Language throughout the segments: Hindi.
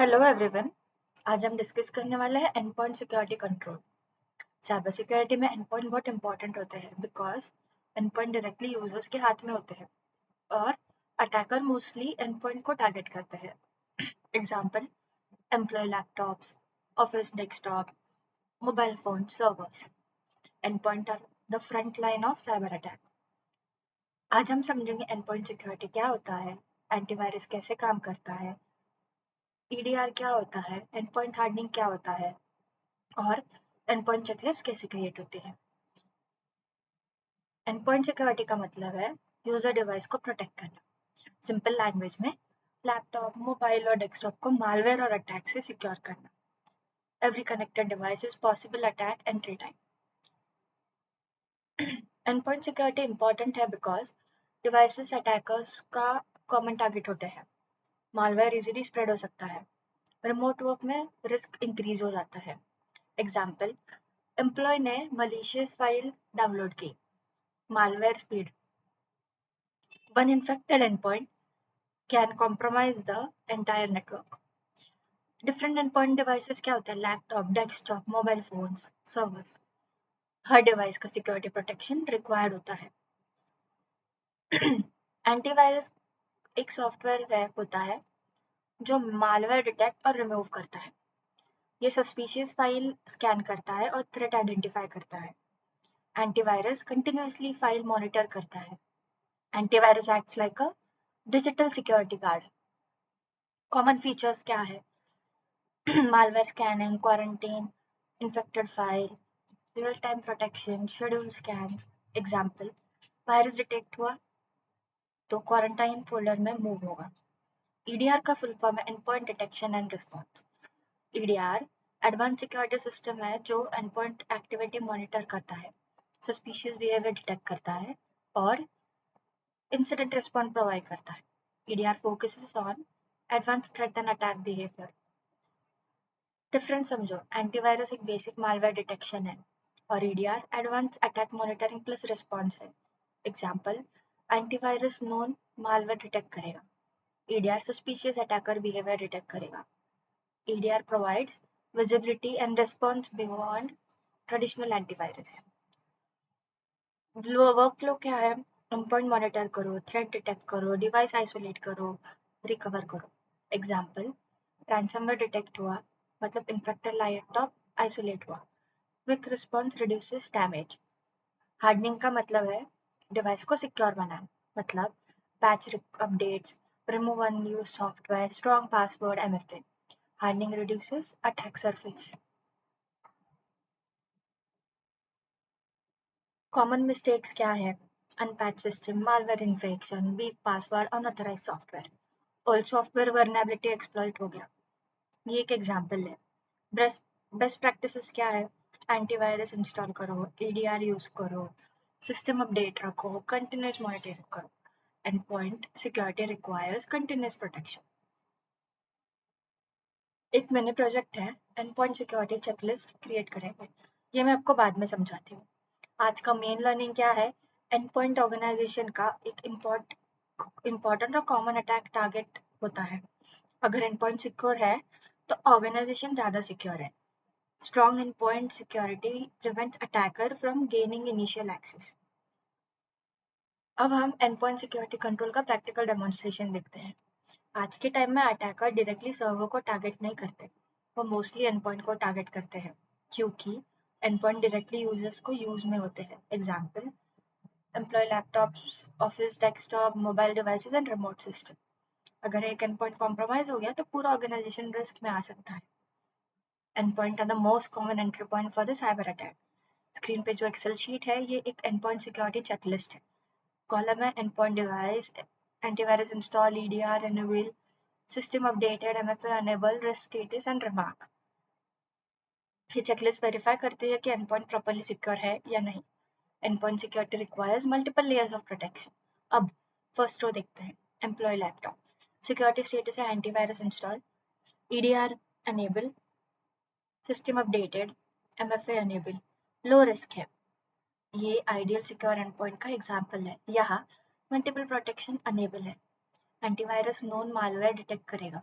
Hello everyone. आज हम डिस्कस करने वाले हैं endpoint security control. Cyber security में एंड पॉइंट बहुत इंपॉर्टेंट होते हैं because endpoint directly users के हाथ में होते हैं और अटैकर मोस्टली एंड पॉइंट को टारगेट करते हैं। Example, employ laptops, office desktop, mobile phone, servers. Endpoint are the front line of cyber attack. आज हम समझेंगे एंड पॉइंट सिक्योरिटी क्या होता है, एंटीवायरस कैसे काम करता है, ईडीआर क्या होता है, एंड पॉइंट हार्डनिंग क्या होता है और एंडपॉइंट चेकलिस्ट कैसे क्रिएट होती है। एंडपॉइंट सिक्योरिटी का मतलब है यूजर डिवाइस को प्रोटेक्ट करना। सिंपल लैंग्वेज में लैपटॉप, मोबाइल और डेस्कटॉप को मालवेयर और अटैक से सिक्योर करना। Every connected device is possible attack entry time. Endpoint security important है बिकॉज डिवाइसेस अटैकर्स का कॉमन टारगेट होते हैं। मालवेयर इजीली स्प्रेड हो सकता है। रिमोट वर्क में रिस्क इंक्रीज हो जाता है। एग्जाम्पल, एम्प्लॉय ने मलिशियस फाइल डाउनलोड की, malware speed. One infected endpoint can compromise the entire network. Different endpoint devices क्या होते हैं? Laptop, desktop, mobile phones, servers. हर डिवाइस का सिक्योरिटी प्रोटेक्शन रिक्वायर्ड होता है। एंटीवायरस एक सॉफ्टवेयर होता है जो मालवेयर डिटेक्ट और रिमूव करता है। ये सस्पिशियस फाइल स्कैन करता है और थ्रेट आइडेंटिफाई करता है। एंटीवायरस कंटिन्यूअसली फाइल मॉनिटर करता है। Antivirus acts like a digital security guard. Common features क्या है? malware scanning, quarantine, infected file, real-time protection, schedule scans. Example, virus detect हुआ तो क्वारंटाइन फोल्डर में मूव होगा। ईडीआर का फुल फॉर्म है endpoint detection and response. EDR advance security system है जो एंडपॉइंट एक्टिविटी मॉनिटर करता है, सस्पिशियस बिहेवियर डिटेक्ट करता है और इंसिडेंट रिस्पॉन्स प्रोवाइड करता है। EDR focuses on advance threat and attack behaviour. Difference समझो, एंटीवायरस एक बेसिक मालवेयर डिटेक्शन है और EDR advance attack monitoring plus response है। Example, antivirus known malware detect करेगा, EDR suspicious attacker behaviour detect करेगा। EDR provides visibility and response beyond traditional antivirus. Work flow क्या है? एंडपॉइंट मॉनिटर करो, थ्रेट डिटेक्ट करो, डिवाइस आइसोलेट करो, रिकवर करो। एग्जाम्पल, रैंसमवेयर डिटेक्ट हुआ मतलब इन्फेक्टेड लैपटॉप आइसोलेट हुआ। Quick response reduces damage. Hardening का मतलब है डिवाइस को सिक्योर बनाना, मतलब patch updates, remove unused software, strong password, MFA. Hardening reduces attack surface. Common mistakes क्या है? Unpatch system, malware infection, weak password, unauthorised software. Old software vulnerability exploit हो गया। ये एक एग्जांपल है। बेस्ट प्रैक्टिसेस क्या है? एंटीवायरस इंस्टॉल करो, एडीआर यूज करो, सिस्टम अपडेट रखो, कंटिन्यूस मॉनिटरिंग करो। Endpoint security requires continuous protection. एक मिनी प्रोजेक्ट है, एंडपॉइंट सिक्योरिटी चेकलिस्ट क्रिएट करेंगे। ये मैं आपको बाद में समझाती हूँ। आज का मेन लर्निंग क्या है? एंडपॉइंट ऑर्गेनाइजेशन का एक इम्पॉर्टेंट और कॉमन अटैक टारगेट होता है। अगर एंडपॉइंट सिक्योर है तो ऑर्गेनाइजेशन ज़्यादा सिक्योर है। Strong endpoint security prevents attacker from gaining initial access. अब हम endpoint security control का practical demonstration देखते हैं। आज के टाइम में अटैकर डायरेक्टली सर्वर को टारगेट नहीं करते, वो मोस्टली एंडपॉइंट को टारगेट करते हैं क्योंकि एंडपॉइंट डायरेक्टली यूजर्स को यूज में होते हैं। Example, employ laptops, office desktop, mobile devices and remote system. अगर एक एंडपॉइंट कॉम्प्रोमाइज हो गया तो पूरा ऑर्गेनाइजेशन रिस्क में आ सकता है। Endpoint are the most common entry point for the cyber attack. Screen पे जो एक्सेल शीट है ये एक एंडपॉइंट सिक्योरिटी चेकलिस्ट है। कॉलम है endpoint device, antivirus install, EDR enable, system updated, MFA enable, risk status and remark. ये चेकलिस्ट वेरीफाई करती है कि एंडपॉइंट प्रॉपर्ली सिक्योर है या नहीं। Endpoint security requires multiple layers of protection. अब फर्स्ट रो देखते हैं, एम्प्लॉय लैपटॉप। सिक्योरिटी स्टेटस है antivirus install, EDR enable, system updated, MFA enable, low risk है। ये आइडियल सिक्योर एंडपॉइंट का एग्जाम्पल है। यहाँ मल्टीपल प्रोटेक्शन अनेबल है। एंटीवायरस नोन मालवेयर डिटेक्ट करेगा,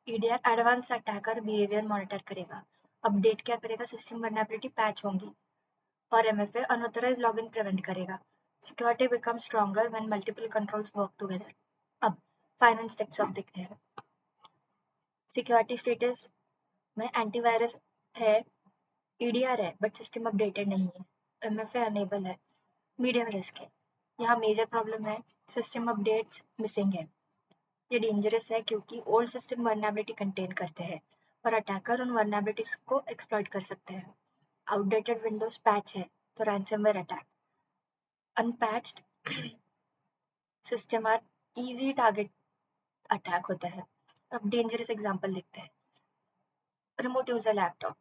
EDR advance attacker behaviour monitor करेगा। अपडेट क्या करेगा? सिस्टम वल्नरेबिलिटी पैच होंगी। और MFA अनऑथराइज्ड लॉगिन प्रिवेंट करेगा। Security become stronger when multiple controls work together. अब फाइनल स्टेप्स ऑफ देखते हैं। सिक्योरिटी स्टेटस में एंटीवायरस है, EDR है बट सिस्टम अपडेटेड नहीं है, MFA अनेबल है, मीडियम रिस्क है। यहाँ मेजर प्रॉब्लम है, सिस्टम अपडेट्स मिसिंग है। ये डेंजरस है क्योंकि ओल्ड सिस्टम वल्नरेबिलिटी कंटेन करते हैं और अटैकर उन वल्नरेबिलिटीज को एक्सप्लॉइट कर सकते हैं। आउटडेटेड विंडोज पैच है तो ransomware attack. Unpatched system are easy target attack होता है। अब डेंजरस एग्जांपल देखते हैं। Remote user laptop,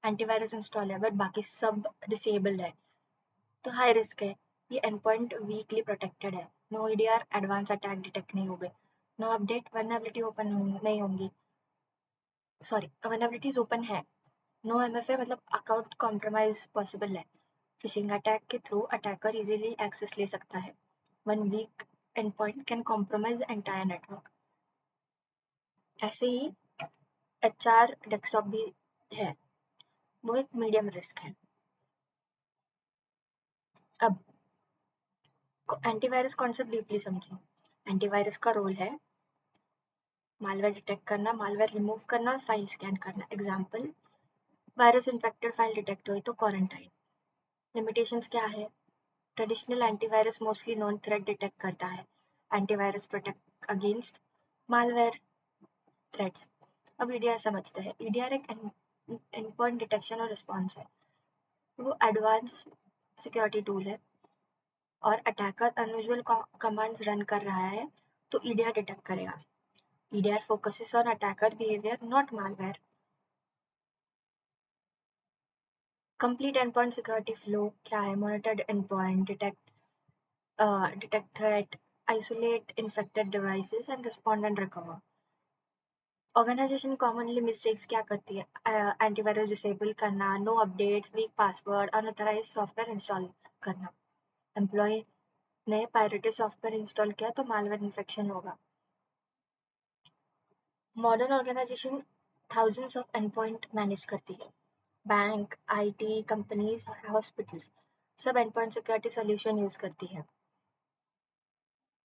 antivirus install है बट बाकी सब डिसेबल्ड है तो हाई रिस्क है। ये एंडपॉइंट वीकली प्रोटेक्टेड है, no EDR advance attack detect नहीं होंगे, नो अपडेट वल्नरेबिलिटी ओपन नहीं होंगी, सॉरी वल्नरेबिलिटीज ओपन है, नो MFA मतलब अकाउंट कॉम्प्रोमाइज पॉसिबल है। फिशिंग अटैक के थ्रू अटैकर इजीली एक्सेस ले सकता है। One weak endpoint can compromise entire network. ऐसे ही HR डेस्कटॉप भी है, वो एक मीडियम रिस्क है। अब एंटीवायरस कॉन्सेप्ट डीपली समझो। एंटीवायरस का रोल है मालवेयर डिटेक्ट करना, मालवेयर रिमूव करना और फाइल स्कैन करना। Example, virus infected file detect हुई तो क्वारंटाइन। लिमिटेशंस क्या है? Traditional antivirus mostly non threat detect करता है, antivirus protect against malware threats. अब EDR समझते हैं। EDR एक एंडपॉइंट डिटेक्शन और रिस्पॉन्स है, वो एडवांस सिक्योरिटी टूल है और अटैकर अनयूजुअल कमांड्स रन कर रहा है तो EDR डिटेक्ट करेगा। EDR focuses on attacker behavior, not malware. Complete endpoint security flow क्या है? Monitored endpoint, detect threat, isolate infected devices and respond and recover. Organization commonly mistakes क्या करती है? Antivirus disable करना, no updates, weak password, unauthorized software install करना. Employee ने pirated software install किया तो malware infection होगा. Modern organization thousands of endpoint manage करती है. बैंक, IT कंपनीज, हॉस्पिटल्स सब एंडपॉइंट सिक्योरिटी सॉल्यूशन यूज करती है।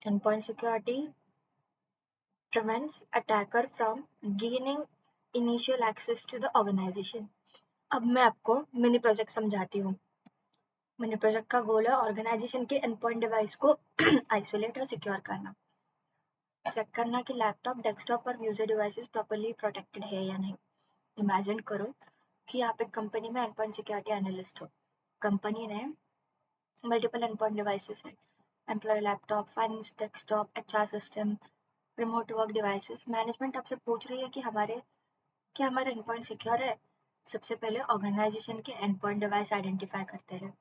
Endpoint security prevents attacker from gaining initial access to the organisation. अब मैं आपको मिनी प्रोजेक्ट समझाती हूँ। मिनी प्रोजेक्ट का गोल है ऑर्गेनाइजेशन के एंडपॉइंट डिवाइस को आइसोलेट और सिक्योर करना। चेक करना कि लैपटॉप, डेस्कटॉप और यूजर डिवाइसेस प्रॉपर्ली प्रोटेक्टेड है या नहीं। इमेजिन करो कि आप एक कंपनी में एंडपॉइंट सिक्योरिटी एनालिस्ट हो। कंपनी ने मल्टीपल एंडपॉइंट डिवाइसेस है, employ laptop, finance desktop, HR system, remote work devices. Management आपसे पूछ रही है कि हमारे एंडपॉइंट सिक्योर है। सबसे पहले ऑर्गेनाइजेशन के एंडपॉइंट डिवाइस आइडेंटिफाई करते हैं।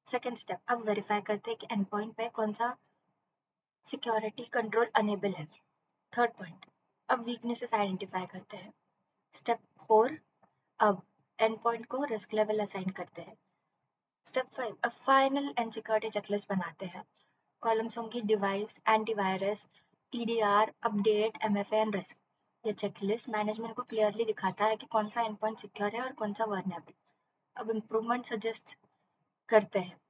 सेकेंड स्टेप, अब वेरीफाई करते हैं कि एंडपॉइंट पे कौन सा सिक्योरिटी कंट्रोल अनेबल है। थर्ड पॉइंट, अब वीकनेसेस आइडेंटिफाई करते हैं। स्टेप 4, अब एंडपॉइंट को रिस्क लेवल असाइन करते हैं। स्टेप 5, अब फाइनल एंड सिक्योरिटी चेकलिस्ट बनाते हैं। कॉलम्स होंगी device, antivirus, EDR, update, MFA and risk. ये चेकलिस्ट मैनेजमेंट को क्लियरली दिखाता है कि कौन सा एंडपॉइंट सिक्योर है और कौन सा वर्नेबल। अब इम्प्रूवमेंट सजेस्ट करते हैं।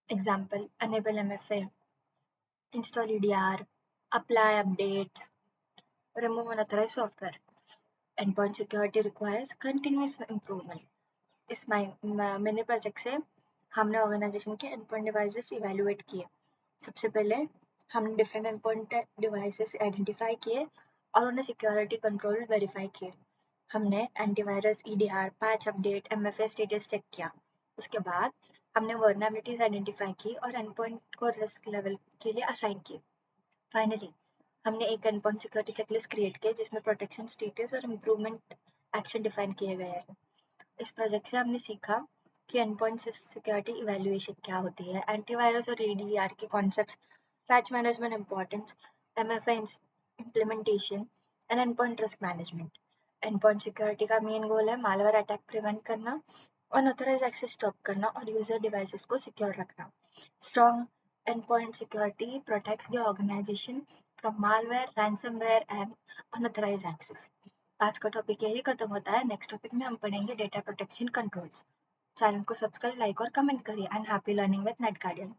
Example, enable MFA, install EDR, apply update, remove unauthorised software. Endpoint security requires continuous improvement. इस मिनी प्रोजेक्ट से हमने ऑर्गेनाइजेशन के एंडपॉइंट डिवाइसेस इवेल्युएट किए। सबसे पहले हमने डिफरेंट एंडपॉइंट डिवाइसेस आइडेंटिफाई किए और उन्हें सिक्योरिटी कंट्रोल वेरीफाई किए। हमने antivirus, EDR, patch update, MFA status check किया। उसके बाद हमने वर्नेबिलिटीज आइडेंटिफाई की और एंडपॉइंट को रिस्क लेवल के लिए असाइन किए। फाइनली हमने एक एंडपॉइंट सिक्योरिटी चेकलिस्ट क्रिएट किया जिसमें प्रोटेक्शन स्टेटस और इम्प्रूवमेंट एक्शन डिफाइन किए गए हैं। इस प्रोजेक्ट से हमने सीखा कि एंडपॉइंट सिक्योरिटी इवैल्यूएशन क्या होती है, एंटीवायरस और EDR के concepts, patch management importance, MFA implementation and endpoint risk management. Endpoint security का मेन गोल है मालवेयर अटैक प्रिवेंट करना, अनऑथराइज्ड एक्सेस स्टॉप करना और यूजर डिवाइसेस को सिक्योर रखना। Strong endpoint security protects the organization from malware, ransomware and unauthorized access. आज का टॉपिक यही खत्म होता है. नेक्स्ट टॉपिक में हम पढ़ेंगे डेटा प्रोटेक्शन कंट्रोल्स. चैनल को सब्सक्राइब, लाइक और कमेंट करिए. And happy learning with net guardian.